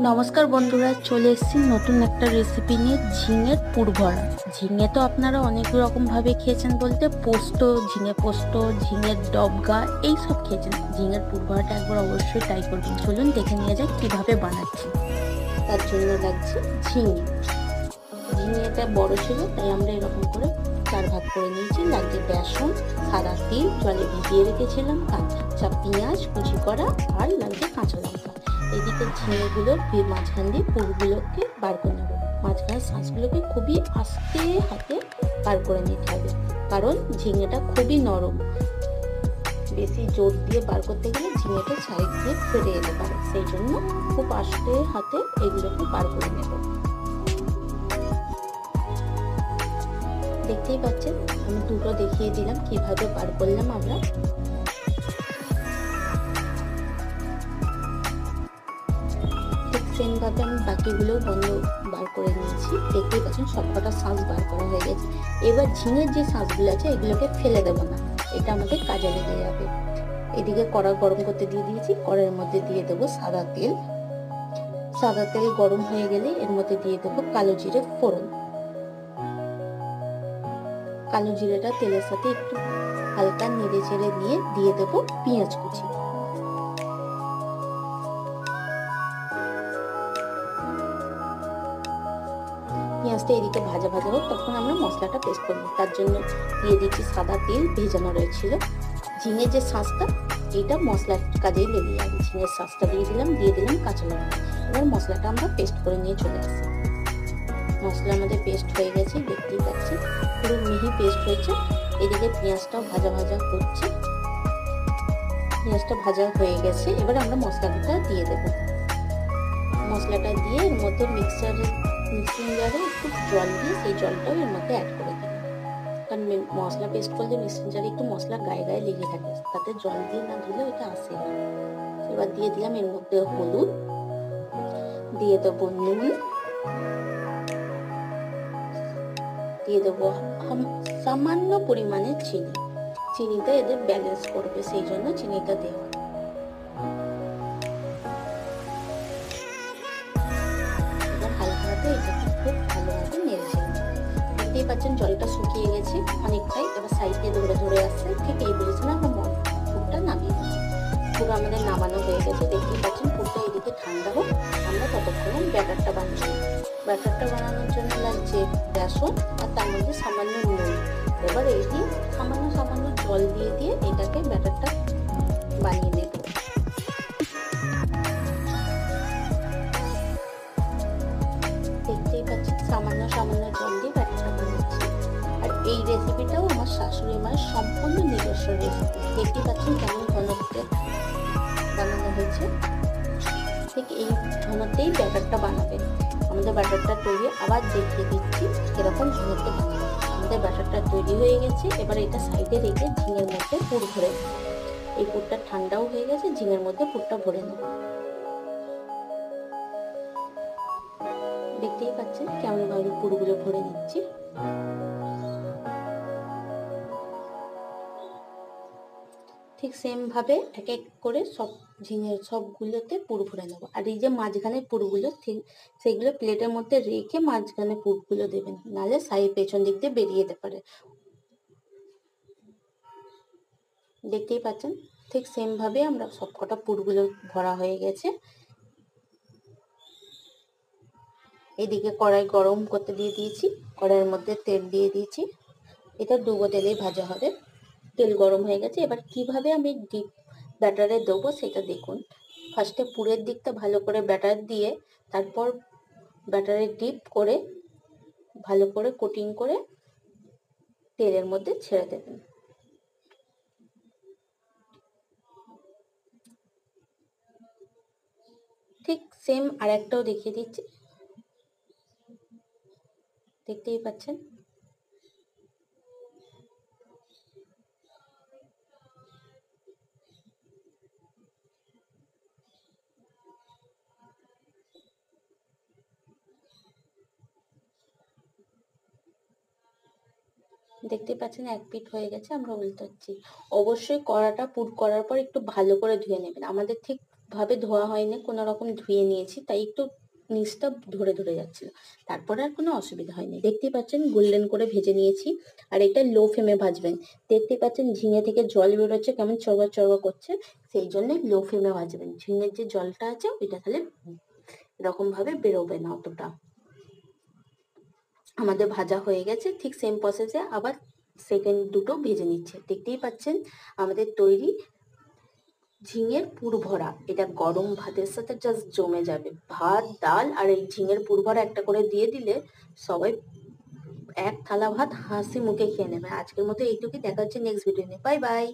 নমস্কার বন্ধুরা, চলে এসেছি নতুন একটা রেসিপি নিয়ে। ঝিঙের পুর ভরা। ঝিঙে তো আপনারা অনেক রকম ভাবে খেয়েছেন, বলতে পোস্ত, ঝিঙে পোস্ত, ঝিঙের ডবগা এইসব খেয়েছেন। ঝিঙের পুর ভরাটা একবার অবশ্যই ট্রাই করবেন। চলুন দেখে নিয়ে যাক কিভাবে বানাচ্ছি। তার জন্য লাগছে ঝিঙে। ঝিঙেটা বড় ছিল তাই আমরা এরকম করে 4 ভাগ করে নিয়েছি। লাগছে বেসন, সাদা তিল, জলে ভিজিয়ে রেখেছিলাম, কাঁচা পেঁয়াজ কুচি করা, আর লাগছে কাঁচা লঙ্কা। এদিকে ঝিঙেগুলোর মাঝখান দিয়ে পুরগুলোকে বার করে নেবো। মাঝখানের শাঁসগুলোকে খুবই আস্তে হাতে বার করে নিতে হবে, কারণ ঝিঙেটা খুবই নরম। বেশি জোর দিয়ে বার করতে গেলে ঝিঙেটা সাইড দিয়ে ফেটে যেতে পারে, সেই জন্য খুব আস্তে হাতে এগুলোকে বার করে নেব। দেখতেই পাচ্ছেন আমি দুটো দেখিয়ে দিলাম কিভাবে বার করলাম আমরা। ঠিক সেম ভাবে আমি বাকিগুলোও বার করে নিয়েছি। দেখতেই পাচ্ছেন সবকটা শাঁস বার করা হয়ে গেছে। এবার ঝিঙের যে শাঁসগুলো আছে এগুলোকে ফেলে দেবো না, এটা আমাদের কাজে লেগে যাবে। এদিকে কড়া গরম করতে দিয়ে দিয়েছি। কড়াইয়ের মধ্যে দিয়ে দেবো সাদা তেল। সাদা তেল গরম হয়ে গেলে এর মধ্যে দিয়ে দেবো কালো জিরে ফোড়ন। কালো জিরেটা তেলের সাথে একটু হালকা নেড়ে চেড়ে নিয়ে দিয়ে দেবো পেঁয়াজ কুচি। পেঁয়াজটা এদিকে ভাজা ভাজা হোক, তখন আমরা মশলাটা পেস্ট করবো। তার জন্য দিয়ে দিচ্ছি সাদা তেল ভেজানো রয়েছিল। ঝিঙের যে শাঁসটা, এইটা মশলার কাজেই লেগে যাবে। ঝিঙের শাঁসটা দিয়ে দিলাম কাঁচা লঙ্কা। এবার মশলাটা আমরা পেস্ট করে নিয়ে চলে আসি। মশলা আমাদের পেস্ট হয়ে গেছে, দেখতেই পাচ্ছি পুরো মিহি পেস্ট হয়েছে। এদিকে পেঁয়াজটাও ভাজা ভাজা হচ্ছে। পেঁয়াজটা ভাজা হয়ে গেছে, এবার আমরা মশলাটা দিয়ে দেবো। মশলাটা দিয়ে এর মধ্যে মিক্সিং জারে একটু জল দিয়ে সেই জলটাও এর মধ্যে অ্যাড করে দিই, কারণ মশলা পেস্ট করলে মিক্সিং জারে একটু মশলা গায়ে গায়ে লেগে থাকে, তাতে জল দিয়ে না ধুলে ওটা আসে না। এবার দিয়ে দিলাম এর মধ্যে হলুদ, দিয়ে দেবো নুন, দিয়ে দেবো সামান্য পরিমাণে চিনি। চিনিটা এদের ব্যালেন্স করবে, সেই জন্য চিনিটা দেওয়া। এবার হালকা হাতে এটাকে খুব ভালোভাবে নেড়ে চেড়ে। দেখতেই পাচ্ছেন জলটা শুকিয়ে গেছে অনেকটাই। এবার সাইডে ধরে ধরে আসছে, ঠিক এই পজিশনে আমরা পুরটা নামিয়ে দিচ্ছি। পুরো আমাদের নামানো হয়ে গেছে। দেখতেই পাচ্ছেন পুরটা এদিকে ঠান্ডা হোক, আমরা ততক্ষণে ব্যাটারটা বানিয়ে। ব্যাটারটা বানানোর জন্য লাগছে বেসন আর তার মধ্যে সামান্য নুন। এবার এই দিয়ে সামান্য সামান্য জল দিয়ে দিয়ে এটাকে ব্যাটারটা বানিয়ে নেব। দেখতেই পাচ্ছেন সামান্য সামান্য জল দিয়ে ব্যাটারটা বানাচ্ছি। আর এই রেসিপিটাও আমার শাশুড়ি মায়ের সম্পূর্ণ নিজস্ব রেসিপি। দেখতেই পাচ্ছেন কেমন ঘনত্বে বানানো হয়েছে। ঠিক এই ঘনত্বেই ব্যাটারটা বানাবেন। আমাদের ব্যাটারটা তৈরি, আবার দেখিয়ে দিচ্ছি এরকম ঘনত্বে বানাবো। আমাদের ব্যাটারটা তৈরি হয়ে গেছে। এবার এটা সাইডে রেখে ঝিঙের মধ্যে পুর ভরে নেব। এই পুরটা ঠান্ডাও হয়ে গেছে, ঝিঙের মধ্যে পুরটা ভরে নেব। দেখতেই পাচ্ছেন কেমন ভাবে পুরগুলো ভরে নিচ্ছি। ঠিক সেম ভাবে এক এক করে সব ঝিঙের সবগুলোতে পুর ভরে নেবো। আর এই যে মাঝখানে পুরগুলো, ঠিক সেগুলো প্লেটের মধ্যে রেখে মাঝখানে পুরগুলো দেবেন, নাহলে সাইড পেছন দিক দিয়ে বেরিয়ে যেতে পারে। দেখতেই পাচ্ছেন ঠিক সেম ভাবে আমরা সবকটা পুরগুলো ভরা হয়ে গেছে। এদিকে কড়াই গরম করতে দিয়ে দিয়েছি। কড়াইয়ের মধ্যে তেল দিয়ে দিয়েছি। এটা ডুবো তেলেই ভাজা হবে। তেল গরম হয়ে গেছে। এবার কিভাবে আমি ডিপ ব্যাটারে দেবো সেটা দেখুন। ফার্স্টে পুরের দিকটা ভালো করে ব্যাটার দিয়ে, তারপর ব্যাটারে ডিপ করে ভালো করে কোটিং করে তেলের মধ্যে ছেড়ে দেবেন। ঠিক সেম আরেকটাও দেখিয়ে দিচ্ছি, দেখতেই পাচ্ছেন। দেখতে পাচ্ছেন এক পিঠ হয়ে গেছে, আমরা উল্টাচ্ছি। অবশ্যই কড়াটা পুর করার পর একটু ভালো করে ধুয়ে নেবেন। আমাদের ঠিক ভাবে ধোয়া হয়নি, কোনো রকম ধুয়ে নিয়েছি, তাই একটু নিচটা ধরে ধরে যাচ্ছিল। তারপরে আর কোনো অসুবিধা হয়নি। দেখতেই পাচ্ছেন গোল্ডেন করে ভেজে নিয়েছি। আর এটা লো ফ্লেমে ভাজবেন। দেখতেই পাচ্ছেন ঝিঙে থেকে জল বেরোচ্ছে, কেমন চড়বা চড়বা করছে, সেই জন্য লো ফ্লেমে ভাজবেন। ঝিঙের যে জলটা আছে ওইটা তাহলে এরকম ভাবে বেরোবে না অতটা। আমাদের ভাজা হয়ে গেছে। ঠিক সেম প্রসেসে আবার সেকেন্ড দুটো ভেজে নিচ্ছে। দেখতেই পাচ্ছেন আমাদের তৈরি ঝিঙের পুর ভরা। এটা গরম ভাতের সাথে জাস্ট জমে যাবে। ভাত, ডাল আর এই ঝিঙের পুর ভরা একটা করে দিয়ে দিলে সবাই এক থালা ভাত হাসি মুখে খেয়ে নেবে। আজকের মতো এইটুকুই, দেখা হচ্ছে নেক্সট ভিডিও নিয়ে। Bye bye.